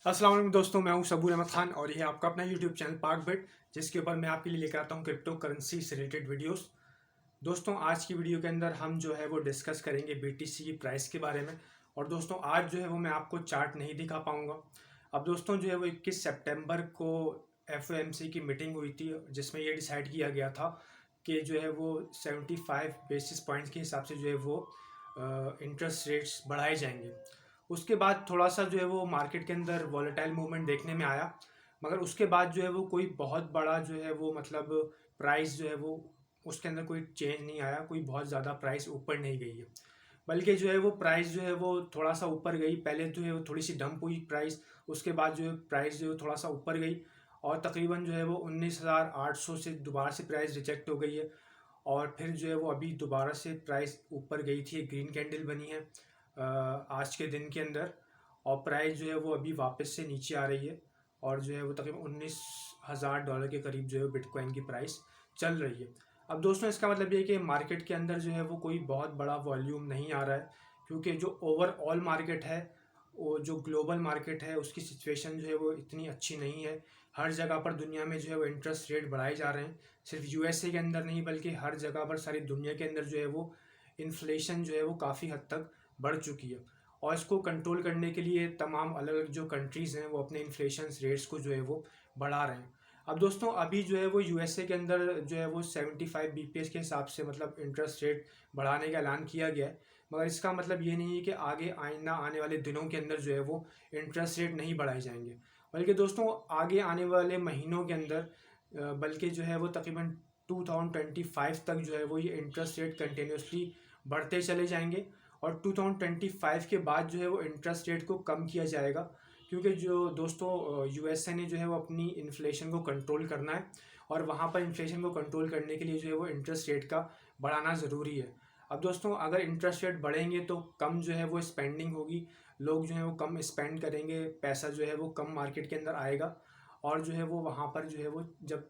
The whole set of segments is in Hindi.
अस्सलाम वालेकुम दोस्तों, मैं हूं सबूर अहमद खान और ये आपका अपना यूट्यूब चैनल पाक बिट, जिसके ऊपर मैं आपके लिए लेकर आता हूं क्रिप्टो करेंसी से रिलेटेड वीडियोस। दोस्तों, आज की वीडियो के अंदर हम जो है वो डिस्कस करेंगे बीटीसी की प्राइस के बारे में। और दोस्तों, आज जो है वो मैं आपको चार्ट नहीं दिखा पाऊंगा। अब दोस्तों, जो है वो 21 सितंबर को एफओएमसी की मीटिंग हुई थी, जिसमें ये डिसाइड किया गया था कि जो है वो 75 बेसिस पॉइंट्स के हिसाब से जो है वो इंटरेस्ट रेट्स बढ़ाए जाएंगे। उसके बाद थोड़ा सा जो है वो मार्केट के अंदर वॉलेटाइल मूवमेंट देखने में आया, मगर उसके बाद जो है वो कोई बहुत बड़ा जो है वो मतलब प्राइस जो है वो उसके अंदर कोई चेंज नहीं आया, कोई बहुत ज़्यादा प्राइस ऊपर नहीं गई है। बल्कि जो है वो प्राइस जो है वो थोड़ा सा ऊपर गई। पहले जो है वो थोड़ी सी डंप हुई प्राइस, उसके बाद जो है प्राइस जो है थोड़ा सा ऊपर गई और तकरीबन जो है वो 19,800 से दोबारा से प्राइस रिजेक्ट हो गई है। और फिर जो है वो अभी दोबारा से प्राइस ऊपर गई थी, एक ग्रीन कैंडल बनी है आज के दिन के अंदर। और प्राइस जो है वो अभी वापस से नीचे आ रही है और जो है वो तकरीबन $19,000 के करीब जो है बिटकॉइन की प्राइस चल रही है। अब दोस्तों, इसका मतलब ये है कि मार्केट के अंदर जो है वो कोई बहुत बड़ा वॉल्यूम नहीं आ रहा है, क्योंकि जो ओवरऑल मार्केट है, वो जो ग्लोबल मार्केट है, उसकी सिचुएशन जो है वो इतनी अच्छी नहीं है। हर जगह पर दुनिया में जो है वो इंटरेस्ट रेट बढ़ाए जा रहे हैं, सिर्फ यूएसए के अंदर नहीं बल्कि हर जगह पर सारी दुनिया के अंदर जो है वो इन्फ्लेशन जो है वो काफ़ी हद तक बढ़ चुकी है। और इसको कंट्रोल करने के लिए तमाम अलग अलग जो कंट्रीज़ हैं वो अपने इन्फ्लेशन रेट्स को जो है वो बढ़ा रहे हैं। अब दोस्तों, अभी जो है वो यूएसए के अंदर जो है वो 75 बीपीएस के हिसाब से मतलब इंटरेस्ट रेट बढ़ाने का ऐलान किया गया है। मगर इसका मतलब ये नहीं है कि आगे आइंदा आने वाले दिनों के अंदर जो है वो इंटरेस्ट रेट नहीं बढ़ाए जाएंगे, बल्कि दोस्तों आगे आने वाले महीनों के अंदर बल्कि जो है वो तकरीबन 2025 तक जो है वो ये इंटरेस्ट रेट कंटिन्यूसली बढ़ते चले जाएंगे। और 2025 के बाद जो है वो इंटरेस्ट रेट को कम किया जाएगा, क्योंकि जो दोस्तों यूएसए ने जो है वो अपनी इन्फ्लेशन को कंट्रोल करना है और वहाँ पर इन्फ्लेशन को कंट्रोल करने के लिए जो है वो इंटरेस्ट रेट का बढ़ाना ज़रूरी है। अब दोस्तों, अगर इंटरेस्ट रेट बढ़ेंगे तो कम जो है वो स्पेंडिंग होगी, लोग जो है वो कम स्पेंड करेंगे, पैसा जो है वो कम मार्केट के अंदर आएगा। और जो है वो वहाँ पर जो है वो जब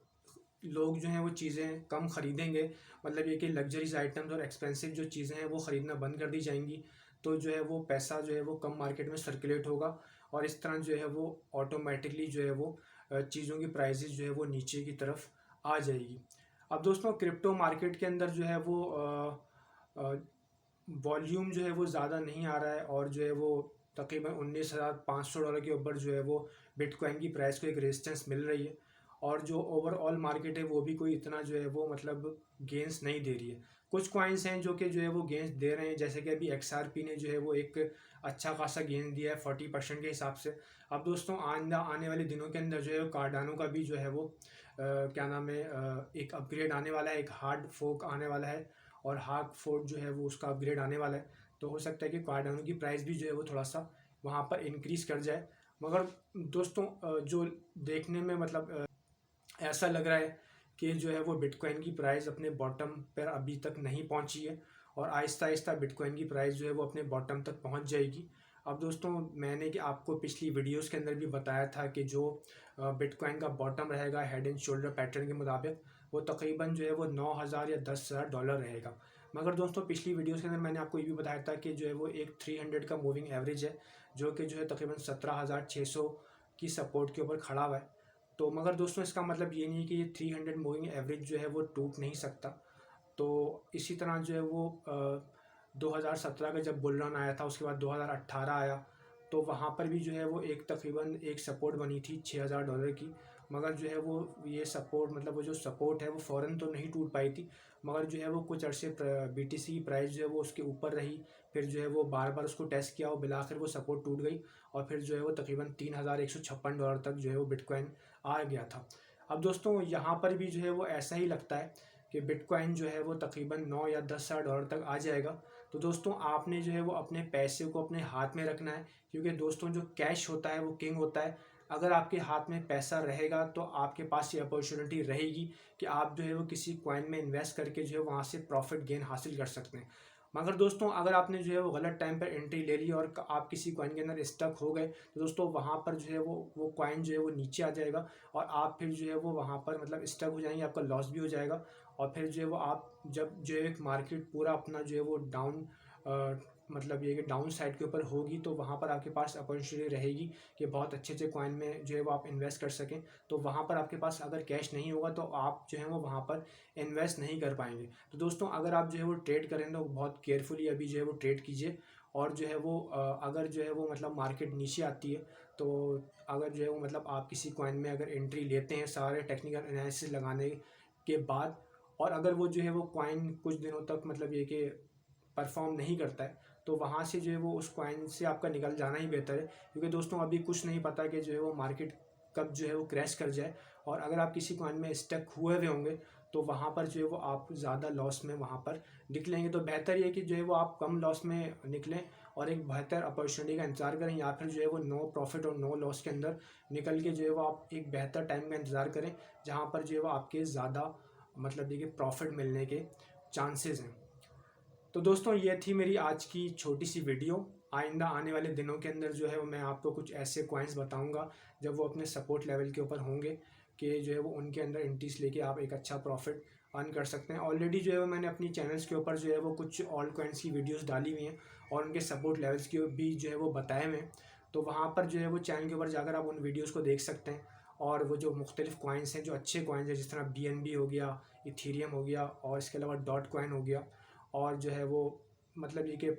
लोग जो हैं वो चीज़ें कम ख़रीदेंगे, मतलब ये कि लग्जरीज आइटम्स और एक्सपेंसिव जो चीज़ें हैं वो ख़रीदना बंद कर दी जाएंगी, तो जो है वो पैसा जो है वो कम मार्केट में सर्कुलेट होगा और इस तरह जो है वो ऑटोमेटिकली जो है वो चीज़ों की प्राइसेस जो है वो नीचे की तरफ आ जाएगी। अब दोस्तों, क्रिप्टो मार्केट के अंदर जो है वो वॉल्यूम जो है वो ज़्यादा नहीं आ रहा है और जो है वो तकरीबन $19,500 के ऊपर जो है वो बिटकॉइन की प्राइस को एक रेजिस्टेंस मिल रही है। और जो ओवरऑल मार्केट है वो भी कोई इतना जो है वो मतलब गेंस नहीं दे रही है। कुछ कॉइन्स हैं जो कि जो है वो गेंस दे रहे हैं, जैसे कि अभी एक्सआरपी ने जो है वो एक अच्छा खासा गेंस दिया है 40% के हिसाब से। अब दोस्तों, आइंदा आने वाले दिनों के अंदर जो है कार्डानो का भी जो है वो क्या नाम है, एक अपग्रेड आने वाला है, एक हार्ड फोक आने वाला है और हार्ड फोर्क जो है वो उसका अपग्रेड आने वाला है। तो हो सकता है कि कार्डानो की प्राइस भी जो है वो थोड़ा सा वहाँ पर इंक्रीज़ कर जाए। मगर दोस्तों, जो देखने में मतलब ऐसा लग रहा है कि जो है वो बिटकॉइन की प्राइस अपने बॉटम पर अभी तक नहीं पहुंची है और आहिस्ता आहिस्ता बिटकॉइन की प्राइस जो है वो अपने बॉटम तक पहुंच जाएगी। अब दोस्तों, मैंने कि आपको पिछली वीडियोस के अंदर भी बताया था कि जो बिटकॉइन का बॉटम रहेगा हेड एंड शोल्डर पैटर्न के मुताबिक, वो तकरीबन जो है वो 9,000 या $10,000 रहेगा। मगर दोस्तों, पिछली वीडियोस के अंदर मैंने आपको ये भी बताया था कि जो है वो एक 300 का मूविंग एवरेज है, जो कि जो है तकरीबन 17,600 की सपोर्ट के ऊपर खड़ा हुआ है। तो मगर दोस्तों, इसका मतलब ये नहीं कि ये 300 मूविंग एवरेज जो है वो टूट नहीं सकता। तो इसी तरह जो है वो 2017 का जब बुल रन आया था, उसके बाद 2018 आया, तो वहाँ पर भी जो है वो एक तकरीबन एक सपोर्ट बनी थी $6,000 की। मगर जो है वो ये सपोर्ट मतलब वो जो सपोर्ट है वो फ़ौरन तो नहीं टूट पाई थी, मगर जो है वो कुछ अरसे बीटीसी की प्राइस जो है वो उसके ऊपर रही। फिर जो है वो बार बार उसको टेस्ट किया और बिलाखिर वो सपोर्ट टूट गई और फिर जो है वो तकरीबन $3,156 तक जो है वो बिटकॉइन आ गया था। अब दोस्तों, यहाँ पर भी जो है वो ऐसा ही लगता है कि बिटकॉइन जो है वो तकरीबन 9 या $10,000 तक आ जाएगा। तो दोस्तों, आपने जो है वो अपने पैसे को अपने हाथ में रखना है, क्योंकि दोस्तों जो कैश होता है वो किंग होता है। अगर आपके हाथ में पैसा रहेगा तो आपके पास ये अपॉर्चुनिटी रहेगी कि आप जो है वो किसी कॉइन में इन्वेस्ट करके जो है वहाँ से प्रॉफिट गेन हासिल कर सकते हैं। मगर दोस्तों, अगर आपने जो है वो गलत टाइम पर एंट्री ले ली और आप किसी कॉइन के अंदर स्टक हो गए, तो दोस्तों वहाँ पर जो है वो कॉइन जो है वो नीचे आ जाएगा और आप फिर जो है वो वहाँ पर मतलब स्टक हो जाएंगे, आपका लॉस भी हो जाएगा। और फिर जो है वो आप जब जो है मार्केट पूरा अपना जो है वो डाउन मतलब ये कि डाउन साइड के ऊपर होगी तो वहाँ पर आपके पास अपॉर्चुनिटी रहेगी कि बहुत अच्छे अच्छे कॉइन में जो है वो आप इन्वेस्ट कर सकें। तो वहाँ पर आपके पास अगर कैश नहीं होगा तो आप जो है वो वहाँ पर इन्वेस्ट नहीं कर पाएंगे। तो दोस्तों अगर आप जो है वो ट्रेड करें तो बहुत केयरफुली अभी जो है वो ट्रेड कीजिए। और जो है वो अगर जो है वो मतलब मार्केट नीचे आती है तो अगर जो है वो मतलब आप किसी कॉइन में अगर एंट्री लेते हैं सारे टेक्निकल एनालिसिस लगाने के बाद, और अगर वो जो है वो कॉइन कुछ दिनों तक मतलब ये कि परफॉर्म नहीं करता है तो वहाँ से जो है वो उस कॉइन से आपका निकल जाना ही बेहतर है। क्योंकि दोस्तों अभी कुछ नहीं पता कि जो है वो मार्केट कब जो है वो क्रैश कर जाए, और अगर आप किसी कॉइन में स्टक हुए होंगे तो वहाँ पर जो है वो आप ज़्यादा लॉस में वहाँ पर निकलेंगे। तो बेहतर ये कि जो है वो आप कम लॉस में निकलें और एक बेहतर अपॉर्चुनिटी का इंतज़ार करें, या फिर जो है वो नो प्रॉफिट और नो लॉस के अंदर निकल के जो है वो आप एक बेहतर टाइम का इंतज़ार करें जहाँ पर जो है वो आपके ज़्यादा मतलब देखिए प्रॉफिट मिलने के चांसेस हैं। तो दोस्तों ये थी मेरी आज की छोटी सी वीडियो। आइंदा आने वाले दिनों के अंदर जो है वो मैं आपको कुछ ऐसे कॉइन्स बताऊंगा जब वो अपने सपोर्ट लेवल के ऊपर होंगे कि जो है वो उनके अंदर एंट्रीज लेके आप एक अच्छा प्रॉफिट अर्न कर सकते हैं। ऑलरेडी जो है वो मैंने अपनी चैनल्स के ऊपर जो है वो कुछ ऑल्ट कॉइन्स की वीडियोस डाली हुई हैं और उनके सपोर्ट लेवल्स की भी जो है वो बताए हुए हैं। तो वहाँ पर जो है वो चैनल के ऊपर जाकर आप उन वीडियोज़ को देख सकते हैं। और वो जो मुख्तलिफ कॉइन्स हैं जो अच्छे कॉइन्स हैं जिस तरह BNB हो गया, इथीरियम हो गया और इसके अलावा डॉट कॉइन हो गया, और जो है वो मतलब ये कि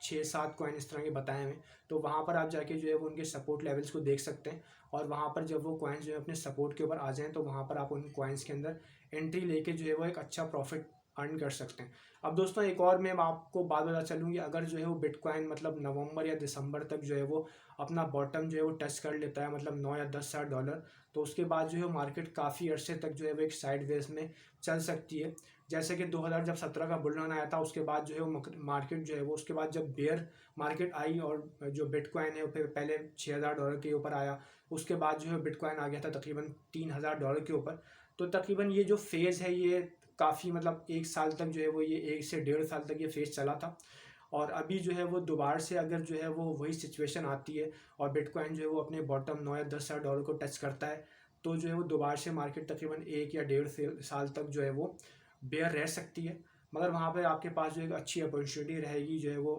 6-7 कॉइन इस तरह के बताए हुए हैं। तो वहाँ पर आप जाके जो है वो उनके सपोर्ट लेवल्स को देख सकते हैं। और वहाँ पर जब वो कॉइन्स जो है अपने सपोर्ट के ऊपर आ जाएँ तो वहाँ पर आप उन कॉइन्स के अंदर एंट्री लेके जो है वो एक अच्छा प्रॉफिट अर्न कर सकते हैं। अब दोस्तों एक और मैं आपको बात बता चलूँ कि अगर जो है वो बिटकॉइन मतलब नवंबर या दिसंबर तक जो है वो अपना बॉटम जो है वो टच कर लेता है, मतलब 9 या 10 हज़ार डॉलर, तो उसके बाद जो है मार्केट काफ़ी अरसे तक जो है वो एक साइड वेज में चल सकती है। जैसे कि 2017 का बुल रन आया था, उसके बाद जो है वो मार्केट जो है वो उसके बाद जब बेयर मार्केट आई और जो बिटकॉइन है फिर पहले 6,000 डॉलर के ऊपर आया, उसके बाद जो है बिटकॉइन आ गया था तकरीबन 3,000 डॉलर के ऊपर। तो तकरीबन ये जो फेज़ है ये काफ़ी मतलब 1 साल तक जो है वो ये 1 से 1.5 साल तक ये फेज़ चला था। और अभी जो है वो दोबारा से अगर जो है वो वही सिचुएशन आती है और बिटकॉइन जो है वो अपने बॉटम 9 या 10 हज़ार डॉलर को टच करता है तो जो है वो दोबारा से मार्केट तकरीबन 1 या 1.5 साल तक जो है वो बेयर रह सकती है। मगर वहाँ पर आपके पास जो एक अच्छी अपॉर्चुनिटी रहेगी जो है वो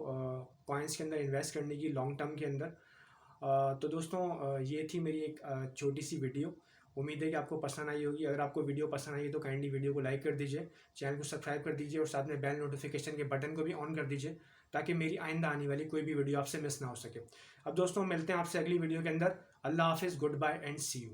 कॉइन्स के अंदर इन्वेस्ट करने की लॉन्ग टर्म के अंदर। तो दोस्तों ये थी मेरी एक छोटी सी वीडियो। उम्मीद है कि आपको पसंद आई होगी। अगर आपको वीडियो पसंद आई है तो काइंडली वीडियो को लाइक कर दीजिए, चैनल को सब्सक्राइब कर दीजिए और साथ में बेल नोटिफिकेशन के बटन को भी ऑन कर दीजिए ताकि मेरी आइंदा आने वाली कोई भी वीडियो आपसे मिस ना हो सके। अब दोस्तों मिलते हैं आपसे अगली वीडियो के अंदर। अल्लाह हाफिज़, good bye and see you.